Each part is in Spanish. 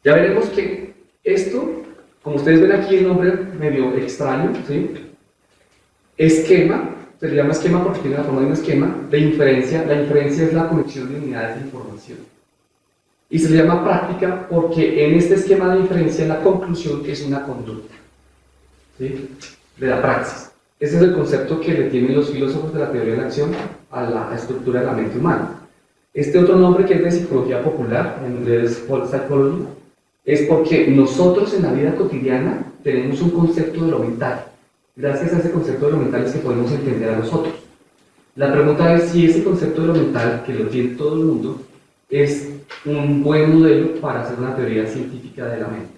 Ya veremos que esto, como ustedes ven aquí el nombre medio extraño, ¿sí? Esquema, se le llama esquema porque tiene la forma de un esquema, de inferencia. La inferencia es la conexión de unidades de información. Y se le llama práctica porque en este esquema de inferencia la conclusión es una conducta, ¿sí? De la praxis. Ese es el concepto que le tienen los filósofos de la teoría de la acción a la estructura de la mente humana. Este otro nombre, que es de psicología popular, en inglés Pop Psychology, es porque nosotros en la vida cotidiana tenemos un concepto de lo mental. Gracias a ese concepto de lo mental es que podemos entender a los otros. La pregunta es si ese concepto de lo mental, que lo tiene todo el mundo, es un buen modelo para hacer una teoría científica de la mente.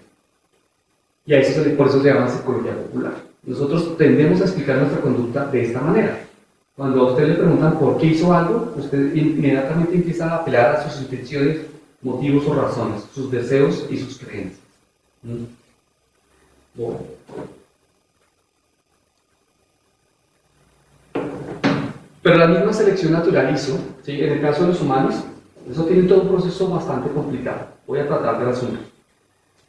Y a eso por eso se llama psicología popular. Nosotros tendemos a explicar nuestra conducta de esta manera. Cuando a usted le preguntan por qué hizo algo, usted inmediatamente empieza a apelar a sus intenciones, motivos o razones, sus deseos y sus creencias. Bueno. Pero la misma selección natural hizo, ¿sí? En el caso de los humanos, eso tiene todo un proceso bastante complicado. Voy a tratar de resumir.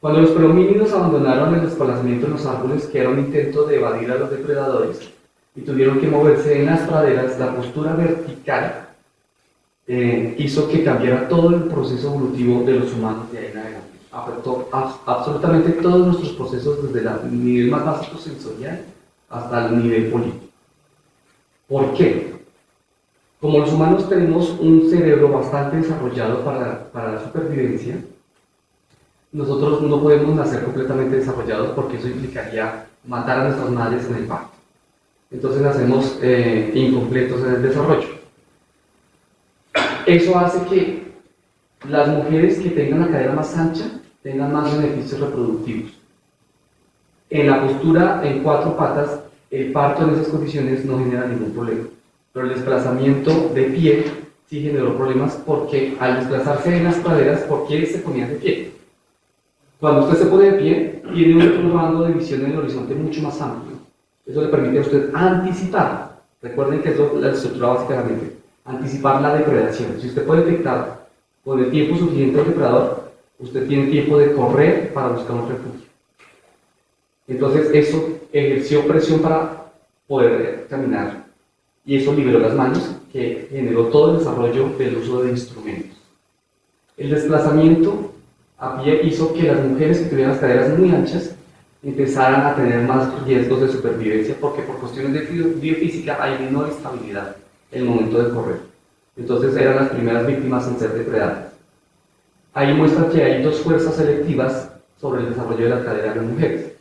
Cuando los prehomínidos abandonaron el desplazamiento en los árboles, que era un intento de evadir a los depredadores, y tuvieron que moverse en las praderas, la postura vertical hizo que cambiara todo el proceso evolutivo de los humanos de ahí en adelante. Afectó absolutamente todos nuestros procesos, desde el nivel más básico sensorial hasta el nivel político. ¿Por qué? Como los humanos tenemos un cerebro bastante desarrollado para la supervivencia, nosotros no podemos nacer completamente desarrollados porque eso implicaría matar a nuestras madres en el parto. Entonces nacemos incompletos en el desarrollo. Eso hace que las mujeres que tengan la cadera más ancha tengan más beneficios reproductivos. En la postura en 4 patas, el parto en esas condiciones no genera ningún problema. Pero el desplazamiento de pie sí generó problemas porque al desplazarse en las praderas, ¿por qué se ponían de pie? Cuando usted se pone de pie, tiene un rango de visión en el horizonte mucho más amplio. Eso le permite a usted anticipar. Recuerden que es la estructura básica de la mente. Anticipar la depredación. Si usted puede detectar con el tiempo suficiente al depredador, usted tiene tiempo de correr para buscar un refugio. Entonces eso ejerció presión para poder caminar. Y eso liberó las manos, que generó todo el desarrollo del uso de instrumentos. El desplazamiento a pie hizo que las mujeres que tuvieran las caderas muy anchas empezaran a tener más riesgos de supervivencia porque por cuestiones de biofísica hay menor estabilidad en el momento de correr. Entonces eran las primeras víctimas en ser depredadas. Ahí muestra que hay 2 fuerzas selectivas sobre el desarrollo de la cadera de las mujeres.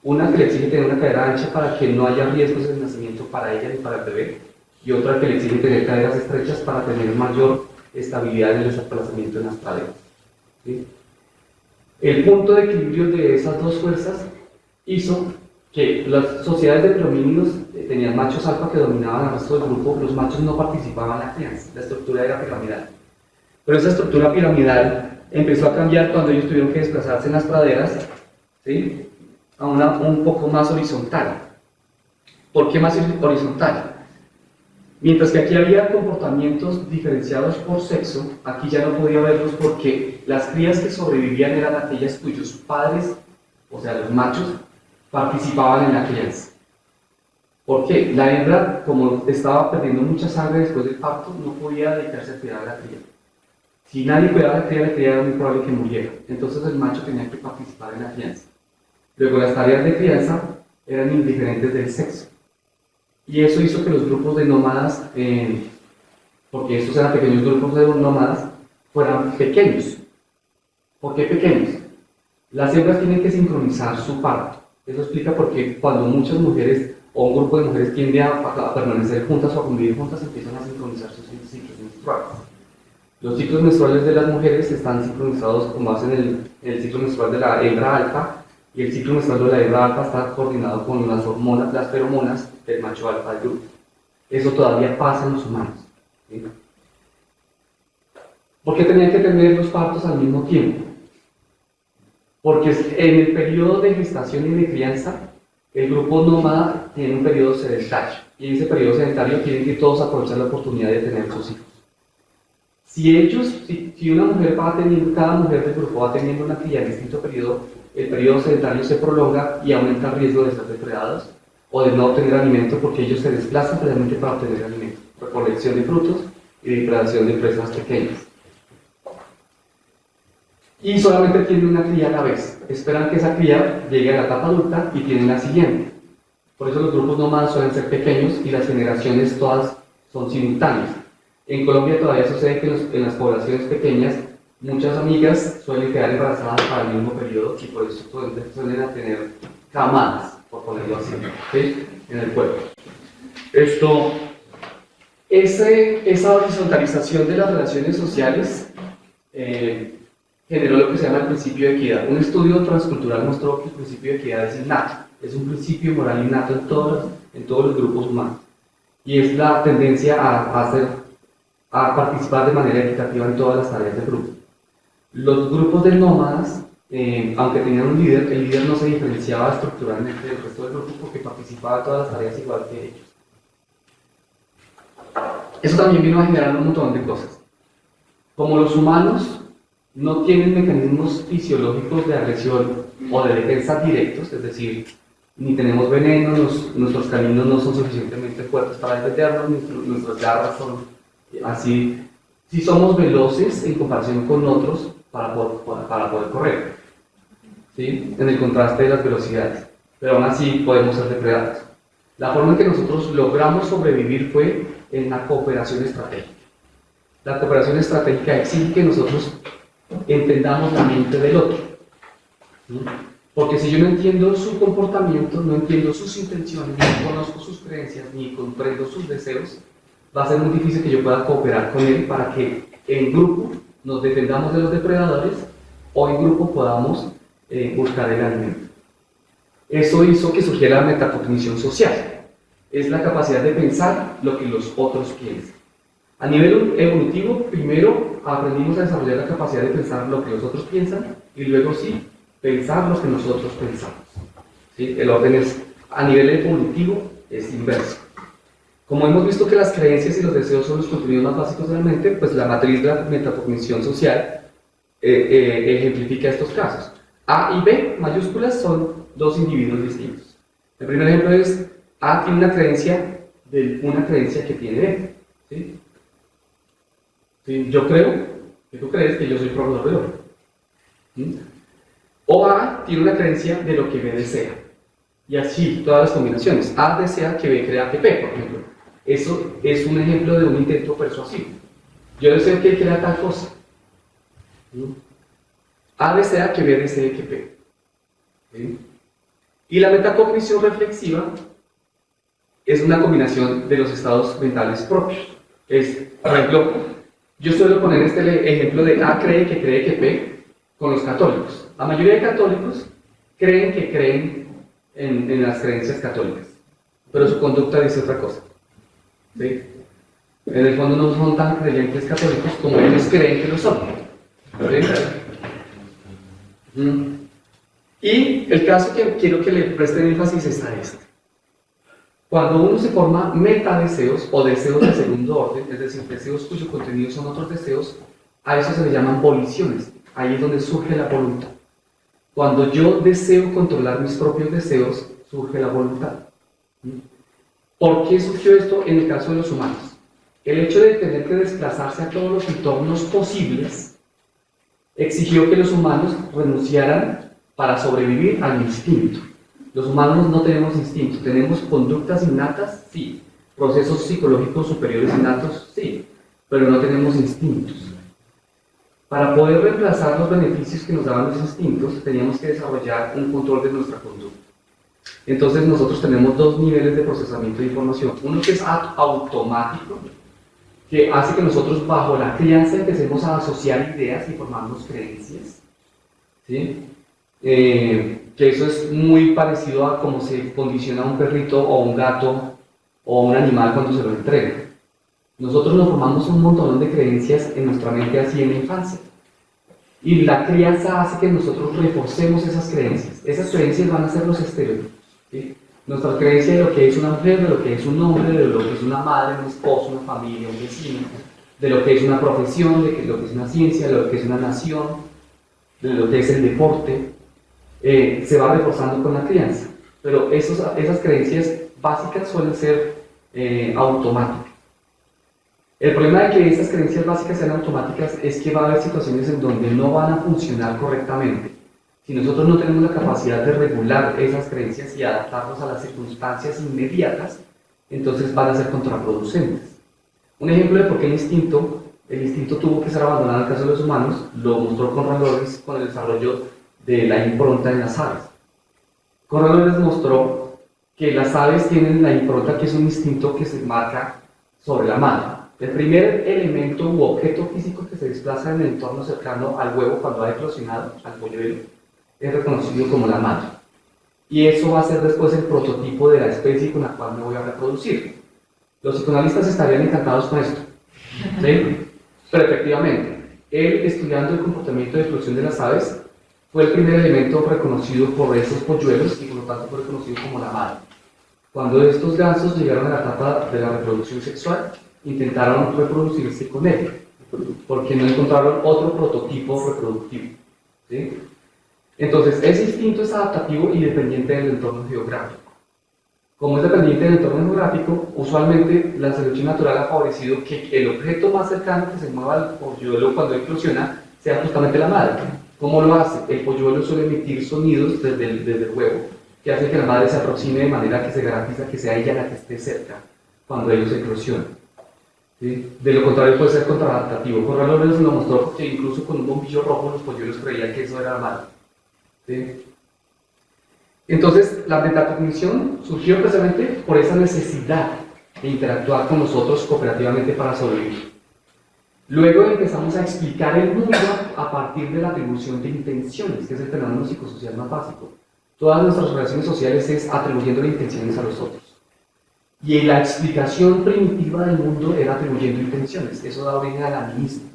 Una que le exige tener una cadera ancha para que no haya riesgos de nacimiento para ella ni para el bebé, y otra que le exige tener caderas estrechas para tener mayor estabilidad en el desplazamiento en las praderas. ¿Sí? El punto de equilibrio de esas 2 fuerzas hizo que las sociedades de prehomínidos tenían machos alfa que dominaban al resto del grupo. Los machos no participaban en la crianza, la estructura era piramidal. Pero esa estructura piramidal empezó a cambiar cuando ellos tuvieron que desplazarse en las praderas, ¿sí? A una un poco más horizontal. ¿Por qué más horizontal? Mientras que aquí había comportamientos diferenciados por sexo, aquí ya no podía verlos porque las crías que sobrevivían eran aquellas cuyos padres, o sea, los machos, participaban en la crianza. ¿Por qué? La hembra, como estaba perdiendo mucha sangre después del parto, no podía dedicarse a cuidar a la cría. Si nadie cuidaba a la cría era muy probable que muriera. Entonces el macho tenía que participar en la crianza. Luego las tareas de crianza eran indiferentes del sexo. Y eso hizo que los grupos de nómadas, porque estos eran pequeños grupos de nómadas, fueran pequeños. ¿Por qué pequeños? Las hembras tienen que sincronizar su parto. Eso explica por qué cuando muchas mujeres o un grupo de mujeres tiende a permanecer juntas o a convivir juntas, empiezan a sincronizar sus ciclos menstruales. Los ciclos menstruales de las mujeres están sincronizados con base en el ciclo menstrual de la hembra alfa, y el ciclo menstrual de la hembra alfa está coordinado con las hormonas, las feromonas del macho alfa del grupo. Eso todavía pasa en los humanos. ¿Sí? ¿Por qué tenían que tener los partos al mismo tiempo? Porque en el periodo de gestación y de crianza, el grupo nómada tiene un periodo sedentario, y en ese periodo sedentario tienen que todos aprovechar la oportunidad de tener sus hijos. Si una mujer va teniendo, cada mujer del grupo va teniendo una cría en distinto periodo, el periodo sedentario se prolonga y aumenta el riesgo de ser depredados o de no obtener alimento porque ellos se desplazan precisamente para obtener alimento, recolección de frutos y depredación de presas pequeñas. Y solamente tienen una cría a la vez. Esperan que esa cría llegue a la etapa adulta y tienen la siguiente. Por eso los grupos nómadas suelen ser pequeños y las generaciones todas son simultáneas. En Colombia todavía sucede que en las poblaciones pequeñas muchas amigas suelen quedar embarazadas para el mismo periodo y por eso suelen tener camadas, por ponerlo así, ¿sí? En el cuerpo. Esa horizontalización de las relaciones sociales generó lo que se llama el principio de equidad. Un estudio transcultural mostró que el principio de equidad es innato, es un principio moral innato en todos los grupos humanos. Y es la tendencia a participar de manera equitativa en todas las tareas del grupo. Los grupos de nómadas, aunque tenían un líder, el líder no se diferenciaba estructuralmente del resto del grupo porque participaba en todas las tareas igual que ellos. Eso también vino a generar un montón de cosas. Como los humanos no tienen mecanismos fisiológicos de agresión o de defensa directos, es decir, ni tenemos veneno, nuestros caninos no son suficientemente fuertes para defendernos, nuestras garras son así. Si somos veloces en comparación con otros para poder correr, ¿sí? En el contraste de las velocidades, pero aún así podemos ser depredados. La forma en que nosotros logramos sobrevivir fue en la cooperación estratégica. La cooperación estratégica exige que nosotros entendamos la mente del otro, ¿sí? Porque si yo no entiendo su comportamiento, no entiendo sus intenciones, no conozco sus creencias, ni comprendo sus deseos, va a ser muy difícil que yo pueda cooperar con él para que en grupo nos defendamos de los depredadores o en grupo podamos buscar el alimento. Eso hizo que surgiera la metacognición social. Es la capacidad de pensar lo que los otros piensan. A nivel evolutivo, primero aprendimos a desarrollar la capacidad de pensar lo que los otros piensan y luego sí, pensar lo que nosotros pensamos. ¿Sí? El orden es, a nivel evolutivo, es inverso. Como hemos visto que las creencias y los deseos son los contenidos más básicos de la mente, pues la matriz de la metacognición social ejemplifica estos casos. A y B mayúsculas son dos individuos distintos. El primer ejemplo es A tiene una creencia que tiene B. ¿Sí? ¿Sí? Yo creo que tú crees que yo soy profesor de oro. ¿Sí? O A tiene una creencia de lo que B desea. Y así, todas las combinaciones. A desea que B crea que P, por ejemplo. Eso es un ejemplo de un intento persuasivo. Yo deseo que él crea tal cosa. ¿Sí? A desea que B desee que P. ¿Sí? Y la metacognición reflexiva es una combinación de los estados mentales propios. Por ejemplo, yo suelo poner este ejemplo de A cree que P con los católicos. La mayoría de católicos creen en las creencias católicas, pero su conducta dice otra cosa. ¿Sí? En el fondo no son tan creyentes católicos como ellos creen que lo son. ¿Sí? Y el caso que quiero que le presten énfasis es a este. Cuando uno se forma metadeseos o deseos de segundo orden, es decir, deseos cuyo contenido son otros deseos, a eso se le llaman voliciones. Ahí es donde surge la voluntad. Cuando yo deseo controlar mis propios deseos, surge la voluntad. ¿Por qué surgió esto en el caso de los humanos? El hecho de tener que desplazarse a todos los entornos posibles exigió que los humanos renunciaran para sobrevivir al instinto. Los humanos no tenemos instinto, tenemos conductas innatas, sí, procesos psicológicos superiores innatos, sí, pero no tenemos instintos. Para poder reemplazar los beneficios que nos daban los instintos, teníamos que desarrollar un control de nuestra conducta. Entonces nosotros tenemos dos niveles de procesamiento de información. Uno que es automático, que hace que nosotros bajo la crianza empecemos a asociar ideas y formarnos creencias. ¿Sí? Que eso es muy parecido a cómo se condiciona un perrito o un gato o un animal cuando se lo entrega. Nosotros nos formamos un montón de creencias en nuestra mente así en la infancia. Y la crianza hace que nosotros reforcemos esas creencias. Esas creencias van a ser los estereotipos. ¿Sí? Nuestra creencia de lo que es una mujer, de lo que es un hombre, de lo que es una madre, un esposo, una familia, un vecino, de lo que es una profesión, de lo que es una ciencia, de lo que es una nación, de lo que es el deporte, se va reforzando con la crianza. Pero esas creencias básicas suelen ser automáticas. El problema de que esas creencias básicas sean automáticas es que va a haber situaciones en donde no van a funcionar correctamente. Si nosotros no tenemos la capacidad de regular esas creencias y adaptarnos a las circunstancias inmediatas, entonces van a ser contraproducentes. Un ejemplo de por qué el instinto tuvo que ser abandonado en el caso de los humanos, lo mostró Conrad Lorenz con el desarrollo de la impronta en las aves. Conrad Lorenz mostró que las aves tienen la impronta, que es un instinto que se marca sobre la madre. El primer elemento u objeto físico que se desplaza en el entorno cercano al huevo cuando ha eclosionado, al polluelo, es reconocido como la madre. Y eso va a ser después el prototipo de la especie con la cual me voy a reproducir. Los psicoanalistas estarían encantados con esto, ¿sí? Pero efectivamente, él, estudiando el comportamiento de eclosión de las aves, fue el primer elemento reconocido por esos polluelos y por lo tanto fue reconocido como la madre. Cuando estos gansos llegaron a la etapa de la reproducción sexual, intentaron reproducirse con él, porque no encontraron otro prototipo reproductivo, ¿sí? Entonces, ese instinto es adaptativo y dependiente del entorno geográfico. Como es dependiente del entorno geográfico, usualmente la selección natural ha favorecido que el objeto más cercano que se mueva al polluelo cuando eclosiona sea justamente la madre. ¿Cómo lo hace? El polluelo suele emitir sonidos desde el huevo, que hacen que la madre se aproxime de manera que se garantiza que sea ella la que esté cerca cuando ellos eclosionan. ¿Sí? De lo contrario puede ser contraadaptativo. Conrad Lorenz lo mostró porque incluso con un bombillo rojo los polluelos creían que eso era la madre. ¿Sí? Entonces, la metacognición surgió precisamente por esa necesidad de interactuar con nosotros cooperativamente para sobrevivir. Luego empezamos a explicar el mundo a partir de la atribución de intenciones, que es el fenómeno psicosocial más básico. Todas nuestras relaciones sociales es atribuyendo intenciones a los otros. Y la explicación primitiva del mundo era atribuyendo intenciones. Eso da origen al animismo.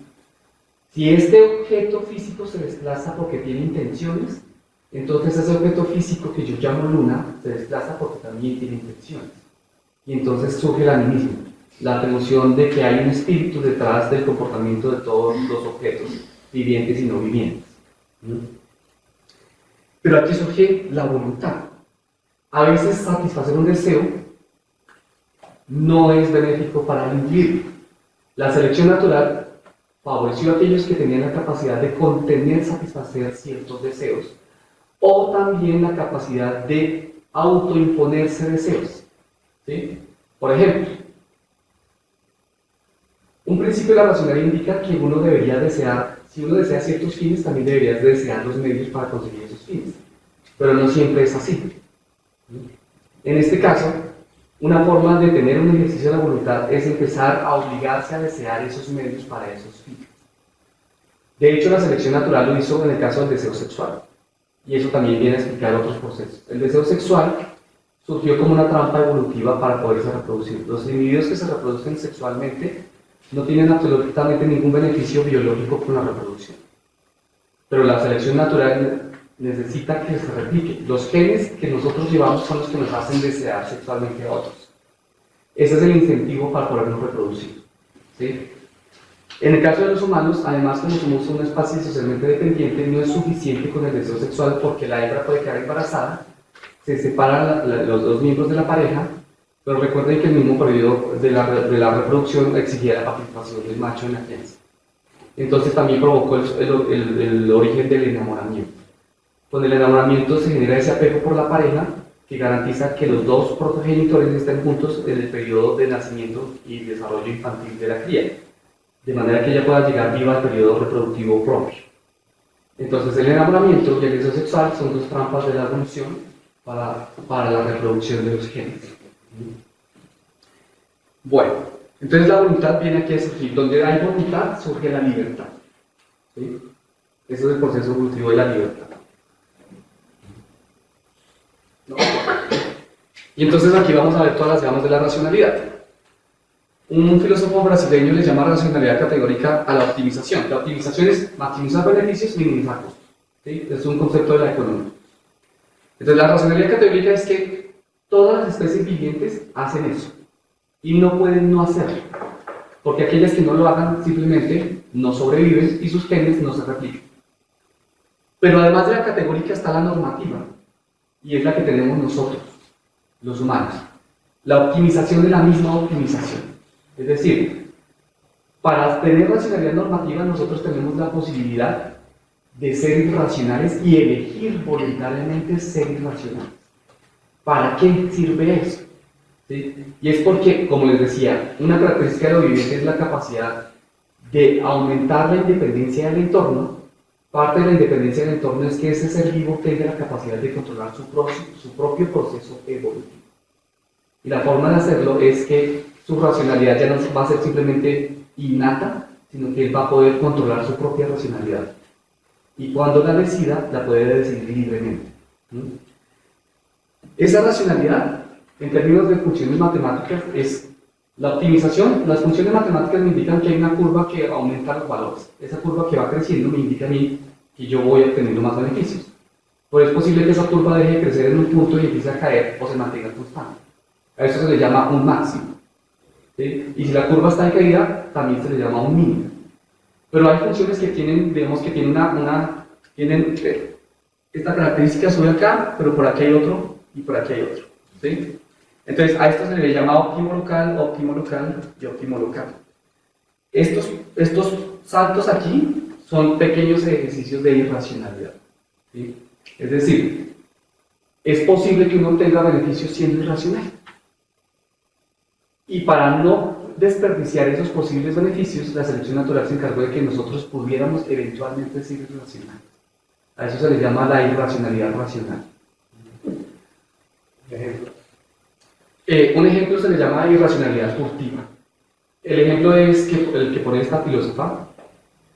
Si este objeto físico se desplaza porque tiene intenciones, entonces ese objeto físico que yo llamo luna se desplaza porque también tiene intenciones. Y entonces surge el animismo, la atribución de que hay un espíritu detrás del comportamiento de todos los objetos vivientes y no vivientes. Pero aquí surge la voluntad. A veces satisfacer un deseo no es benéfico para el individuo. La selección natural favoreció a aquellos que tenían la capacidad de contener, satisfacer ciertos deseos, o también la capacidad de autoimponerse deseos. ¿Sí? Por ejemplo, un principio de la racionalidad indica que uno debería desear, si uno desea ciertos fines, también debería desear los medios para conseguir esos fines. Pero no siempre es así. En este caso, una forma de tener un ejercicio de la voluntad es empezar a obligarse a desear esos medios para esos fines. De hecho, la selección natural lo hizo en el caso del deseo sexual. Y eso también viene a explicar otros procesos. El deseo sexual surgió como una trampa evolutiva para poderse reproducir. Los individuos que se reproducen sexualmente no tienen absolutamente ningún beneficio biológico con la reproducción. Pero la selección natural necesita que se replique. Los genes que nosotros llevamos son los que nos hacen desear sexualmente a otros. Ese es el incentivo para podernos reproducir. ¿Sí? En el caso de los humanos, además, como somos una especie socialmente dependiente, no es suficiente con el deseo sexual porque la hembra puede quedar embarazada, se separan los dos miembros de la pareja, pero recuerden que el mismo periodo de la reproducción exigía la participación del macho en la crianza. Entonces también provocó el origen del enamoramiento. Con el enamoramiento se genera ese apego por la pareja que garantiza que los dos progenitores estén juntos en el periodo de nacimiento y desarrollo infantil de la cría, de manera que ella pueda llegar viva al periodo reproductivo propio. Entonces el enamoramiento y el deseo sexual son dos trampas de la evolución para la reproducción de los genes. Bueno, entonces la voluntad viene aquí a surgir. Donde hay voluntad surge la libertad. ¿Sí? Ese es el proceso evolutivo de la libertad. ¿No? Y entonces aquí vamos a ver todas las gamas de la racionalidad. Un filósofo brasileño le llama racionalidad categórica a la optimización. La optimización es maximizar beneficios, minimizar costos. ¿Sí? Es un concepto de la economía. Entonces la racionalidad categórica es que todas las especies vivientes hacen eso y no pueden no hacerlo. porque aquellas que no lo hagan simplemente no sobreviven y sus genes no se replican. Pero además de la categórica está la normativa, y es la que tenemos nosotros, los humanos. La optimización de la misma optimización. Es decir, para tener racionalidad normativa nosotros tenemos la posibilidad de ser irracionales y elegir voluntariamente ser irracionales. ¿Para qué sirve eso? ¿Sí? Y es porque, como les decía, una característica de lo viviente es la capacidad de aumentar la independencia del entorno. Parte de la independencia del entorno es que ese ser vivo tenga la capacidad de controlar su propio proceso evolutivo. Y la forma de hacerlo es que su racionalidad ya no va a ser simplemente innata, sino que él va a poder controlar su propia racionalidad. Y cuando la decida, la puede decidir libremente. Esa racionalidad, en términos de funciones matemáticas, es la optimización. Las funciones matemáticas me indican que hay una curva que aumenta los valores. Esa curva que va creciendo me indica a mí que yo voy obteniendo más beneficios. Pero es posible que esa curva deje de crecer en un punto y empiece a caer o se mantenga constante. A eso se le llama un máximo. ¿Sí? Y si la curva está en caída, también se le llama un mínimo. Pero hay funciones que tienen, vemos que tienen esta característica sube acá, pero por aquí hay otro y por aquí hay otro. ¿Sí? Entonces a esto se le llama óptimo local y óptimo local. Estos saltos aquí son pequeños ejercicios de irracionalidad. ¿Sí? Es decir, es posible que uno obtenga beneficios siendo irracional. Y para no desperdiciar esos posibles beneficios, la selección natural se encargó de que nosotros pudiéramos eventualmente ser irracionales. A eso se le llama la irracionalidad racional. Ejemplo. Un ejemplo se le llama irracionalidad furtiva. El ejemplo es el que pone esta filósofa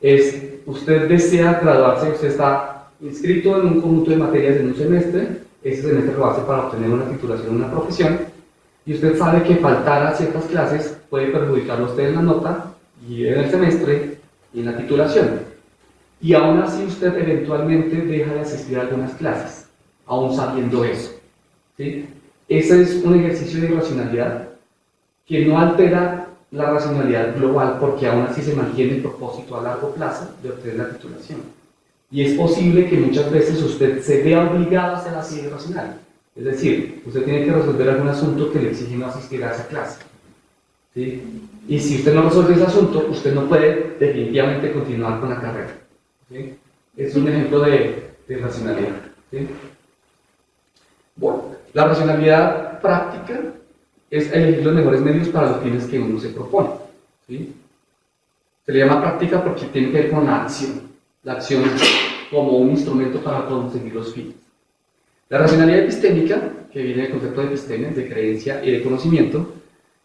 es, usted desea graduarse, usted está inscrito en un conjunto de materias en un semestre, ese semestre lo hace para obtener una titulación en una profesión, y usted sabe que faltar a ciertas clases puede perjudicarlo a usted en la nota, y en el semestre, y en la titulación. Y aún así usted eventualmente deja de asistir a algunas clases, aún sabiendo eso. ¿Sí? Ese es un ejercicio de irracionalidad que no altera la racionalidad global porque aún así se mantiene el propósito a largo plazo de obtener la titulación. Y es posible que muchas veces usted se vea obligado a ser así irracional. Es decir, usted tiene que resolver algún asunto que le exige no asistir a esa clase. ¿Sí? Y si usted no resuelve ese asunto, usted no puede definitivamente continuar con la carrera. ¿Sí? Es un ejemplo de racionalidad. ¿Sí? Bueno, la racionalidad práctica es elegir los mejores medios para los fines que uno se propone. ¿Sí? Se le llama práctica porque tiene que ver con la acción como un instrumento para conseguir los fines. La racionalidad epistémica, que viene del concepto de episteme, de creencia y de conocimiento,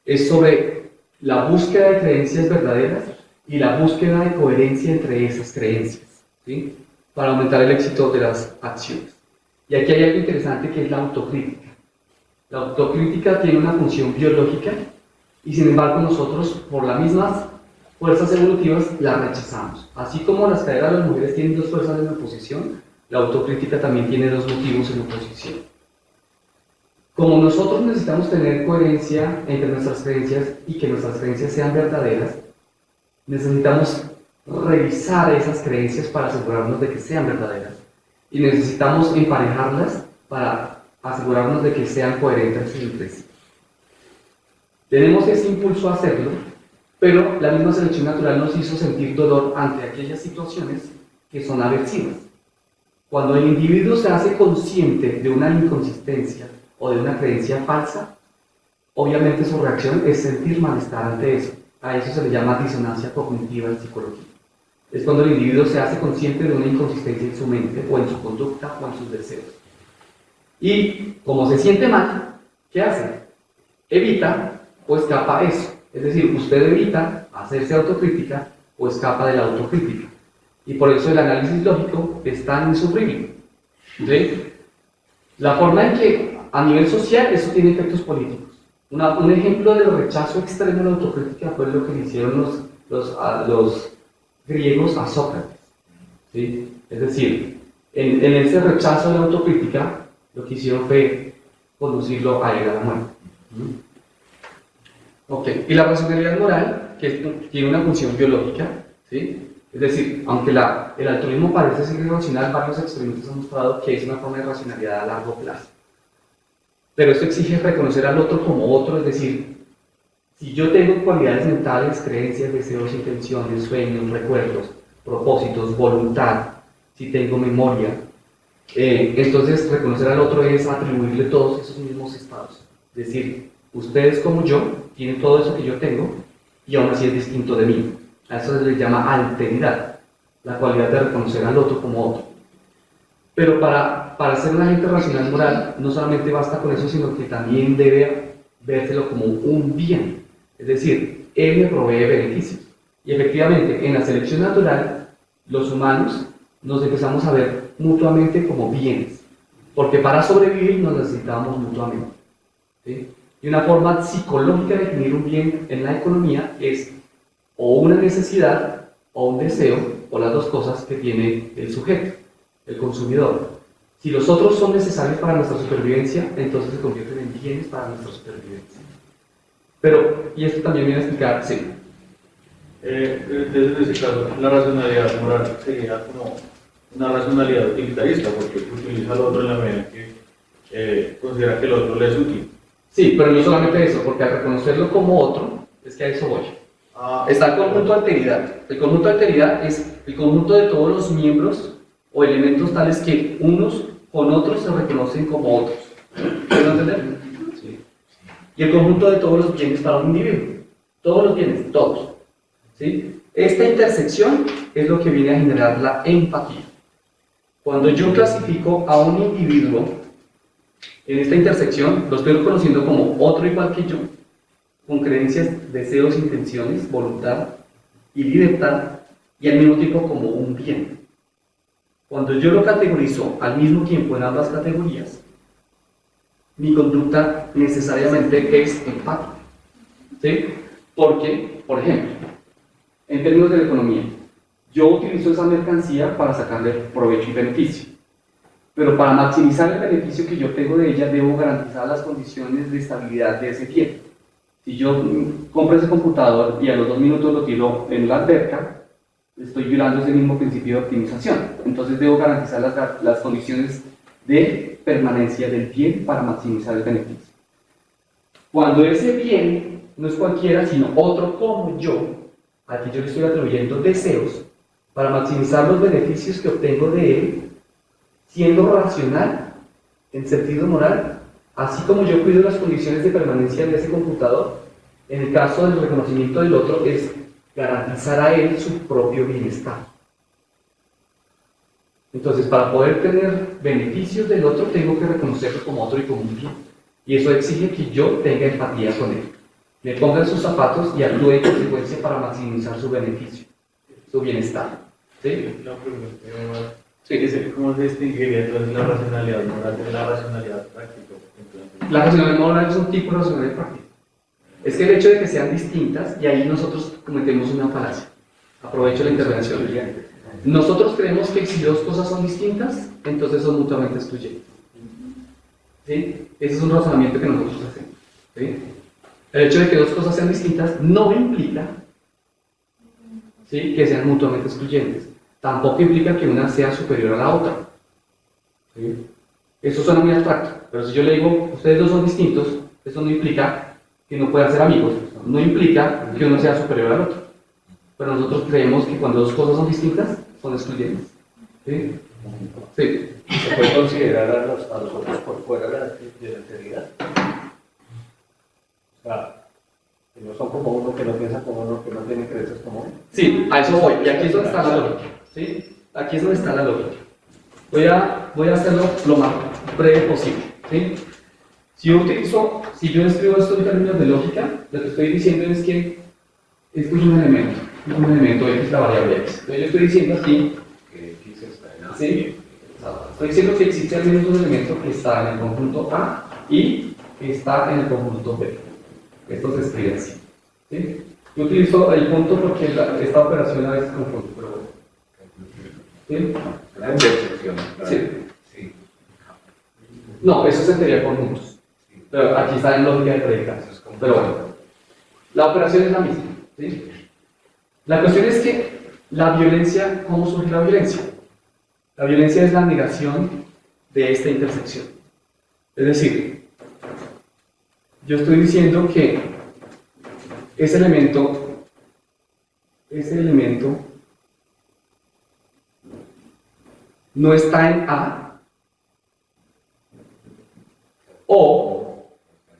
es sobre la búsqueda de creencias verdaderas y la búsqueda de coherencia entre esas creencias, ¿sí? Para aumentar el éxito de las acciones. Y aquí hay algo interesante que es la autocrítica. La autocrítica tiene una función biológica y sin embargo nosotros, por las mismas fuerzas evolutivas, la rechazamos. Así como las caderas de las mujeres tienen dos fuerzas en oposición, la autocrítica también tiene dos motivos en oposición. Como nosotros necesitamos tener coherencia entre nuestras creencias y que nuestras creencias sean verdaderas, necesitamos revisar esas creencias para asegurarnos de que sean verdaderas. Y necesitamos emparejarlas para asegurarnos de que sean coherentes entre sí. Tenemos ese impulso a hacerlo, pero la misma selección natural nos hizo sentir dolor ante aquellas situaciones que son aversivas. Cuando el individuo se hace consciente de una inconsistencia o de una creencia falsa, obviamente su reacción es sentir malestar ante eso. A eso se le llama disonancia cognitiva en psicología. Es cuando el individuo se hace consciente de una inconsistencia en su mente, o en su conducta, o en sus deseos. Y como se siente mal, ¿qué hace? Evita o escapa a eso. Es decir, usted evita hacerse autocrítica o escapa de la autocrítica. Y por eso el análisis lógico es tan insufrible. ¿Sí? La forma en que, a nivel social, eso tiene efectos políticos. Un ejemplo del rechazo extremo a la autocrítica fue lo que le hicieron los griegos a Sócrates. ¿Sí? Es decir, en ese rechazo de la autocrítica, lo que hicieron fue conducirlo a él a la muerte. ¿Mm? Ok, y la racionalidad moral tiene una función biológica, ¿sí? Es decir, aunque el altruismo parece ser irracional, varios experimentos han mostrado que es una forma de racionalidad a largo plazo. Pero esto exige reconocer al otro como otro, es decir, si yo tengo cualidades mentales, creencias, deseos, intenciones, sueños, recuerdos, propósitos, voluntad, si tengo memoria, entonces reconocer al otro es atribuirle todos esos mismos estados. Es decir, ustedes como yo tienen todo eso que yo tengo y aún así es distinto de mí. A eso se le llama alteridad, la cualidad de reconocer al otro como otro. Pero para ser un agente racional moral no solamente basta con eso, sino que también debe vérselo como un bien. Es decir, él me provee beneficios. Y efectivamente, en la selección natural, los humanos nos empezamos a ver mutuamente como bienes, porque para sobrevivir nos necesitamos mutuamente, ¿sí? Y una forma psicológica de definir un bien en la economía es o una necesidad o un deseo, o las dos cosas que tiene el sujeto, el consumidor. Si los otros son necesarios para nuestra supervivencia, entonces se convierten en bienes para nuestra supervivencia. Pero, y esto también viene a explicar, sí. Entonces, en ese caso, la racionalidad moral sería como una racionalidad utilitarista, porque utiliza al otro en la medida que considera que el otro le es útil. Sí, pero no solamente eso, porque al reconocerlo como otro, es que a eso voy. Está el conjunto de alteridad. El conjunto de alteridad es el conjunto de todos los miembros o elementos tales que unos con otros se reconocen como otros. ¿Pueden entender? Sí. Y el conjunto de todos los bienes para un individuo. Todos los bienes, todos. ¿Sí? Esta intersección es lo que viene a generar la empatía. Cuando yo clasifico a un individuo en esta intersección, lo estoy reconociendo como otro igual que yo, con creencias, deseos, intenciones, voluntad y libertad, y al mismo tiempo como un bien. Cuando yo lo categorizo al mismo tiempo en ambas categorías, mi conducta necesariamente es empática. ¿Sí? Porque, por ejemplo, en términos de la economía, yo utilizo esa mercancía para sacarle provecho y beneficio. Pero para maximizar el beneficio que yo tengo de ella, debo garantizar las condiciones de estabilidad de ese bien. Si yo compro ese computador y a los 2 minutos lo tiro en la alberca, estoy violando ese mismo principio de optimización. Entonces debo garantizar las condiciones de permanencia del bien para maximizar el beneficio. Cuando ese bien no es cualquiera, sino otro como yo, aquí yo le estoy atribuyendo deseos para maximizar los beneficios que obtengo de él, siendo racional en sentido moral, así como yo cuido las condiciones de permanencia de ese computador, en el caso del reconocimiento del otro es garantizar a él su propio bienestar. Entonces, para poder tener beneficios del otro, tengo que reconocerlo como otro y como un bien. Y eso exige que yo tenga empatía con él. Me ponga en sus zapatos y actúe en consecuencia para maximizar su beneficio, su bienestar. ¿Sí? La pregunta es ¿cómo se distinguiría entonces la racionalidad moral de la racionalidad práctica? Entonces, La racionalidad moral es un tipo de racionalidad práctica. Es que el hecho de que sean distintas, y ahí nosotros cometemos una falacia. Aprovecho la intervención. Nosotros creemos que si dos cosas son distintas, entonces son mutuamente excluyentes. ¿Sí? Ese es un razonamiento que nosotros hacemos. ¿Sí? El hecho de que dos cosas sean distintas no implica, ¿sí?, que sean mutuamente excluyentes. Tampoco implica que una sea superior a la otra. ¿Sí? Eso suena muy abstracto, pero si yo le digo, ustedes dos son distintos, eso no implica que no puedan ser amigos, no implica que uno sea superior al otro. Pero nosotros creemos que cuando dos cosas son distintas, son excluyentes. ¿Sí? Sí. ¿Se puede considerar a los otros por fuera de la alteridad? O sea, que no son como uno, que no piensa como uno, que no tiene creencias como uno. Sí, a eso voy, y aquí es donde está la lógica. ¿Sí? Aquí es donde está la lógica. Voy a hacerlo lo más breve posible. ¿Sí? Si yo escribo esto en términos de lógica, lo que estoy diciendo es que esto es un elemento X, la variable X. Entonces yo estoy diciendo aquí, ¿sí?, estoy diciendo que existe al menos un elemento que está en el conjunto A y que está en el conjunto B. Esto se escribe así. ¿Sí? Yo utilizo el punto porque esta operación a veces confunde, pero bueno. ¿Sí? La intersección. Sí. No, eso sería conjuntos. Pero aquí está en lógica de predicados. Pero bueno, la operación es la misma. ¿sí? La cuestión es que la violencia, ¿cómo surge la violencia? La violencia es la negación de esta intersección. Es decir, yo estoy diciendo que ese elemento no está en A, o,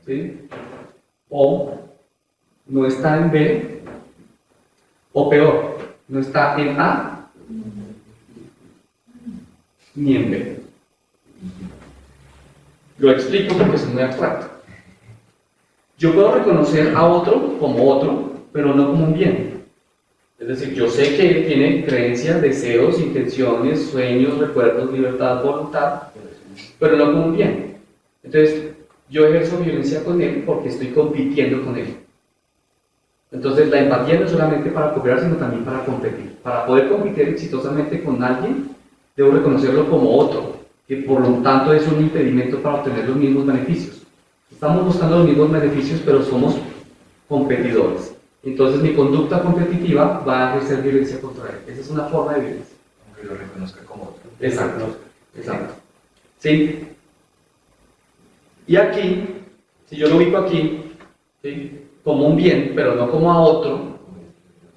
¿sí? O no está en B, o peor, no está en A ni en B. Lo explico porque es muy abstracto. Yo puedo reconocer a otro como otro, pero no como un bien. Es decir, yo sé que él tiene creencias, deseos, intenciones, sueños, recuerdos, libertad, voluntad, pero no como un bien. Entonces, yo ejerzo violencia con él porque estoy compitiendo con él. Entonces, la empatía no es solamente para cooperar, sino también para competir. Para poder competir exitosamente con alguien, debo reconocerlo como otro, que por lo tanto es un impedimento para obtener los mismos beneficios. Estamos buscando los mismos beneficios, pero somos competidores. Entonces, mi conducta competitiva va a ejercer violencia contra él. Esa es una forma de violencia. Aunque lo reconozca como otro. Exacto. Exacto. ¿Sí? Y aquí, si yo lo ubico aquí, ¿sí? Como un bien, pero no como a otro,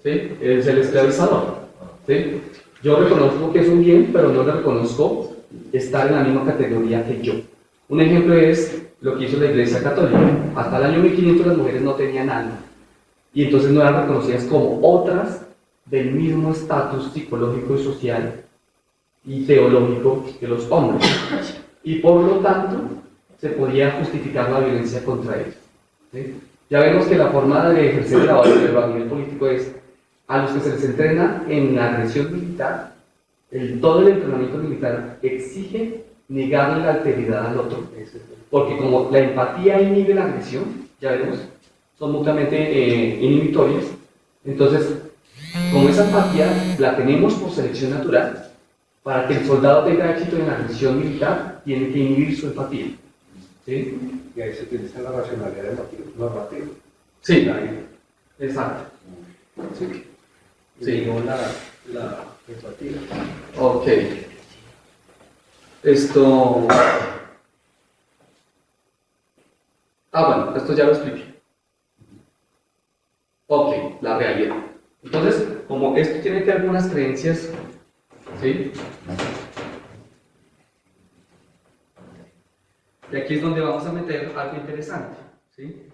¿sí? Es el esclavizador. ¿Sí? Yo reconozco que es un bien, pero no le reconozco estar en la misma categoría que yo. Un ejemplo es lo que hizo la Iglesia Católica. Hasta el año 1500 las mujeres no tenían alma, y entonces no eran reconocidas como otras del mismo estatus psicológico y social y teológico que los hombres. Y por lo tanto, se podía justificar la violencia contra ellos. ¿Sí? Ya vemos que la forma de ejercer el a nivel político es a los que se les entrena en la agresión militar, todo el entrenamiento militar exige negarle la alteridad al otro. Porque como la empatía inhibe la agresión, ya vemos, son mutuamente inhibitorias, entonces, como esa empatía la tenemos por selección natural, para que el soldado tenga éxito en la agresión militar, tiene que inhibir su empatía. ¿Sí? Y ahí se utiliza la racionalidad normativa. Sí, Ahí, exacto. sí. Sí. Y no la empatía. Ok. Esto... bueno, esto ya lo expliqué. Ok, la realidad. Entonces, como esto tiene que algunas creencias, ¿sí? Y aquí es donde vamos a meter algo interesante, ¿sí?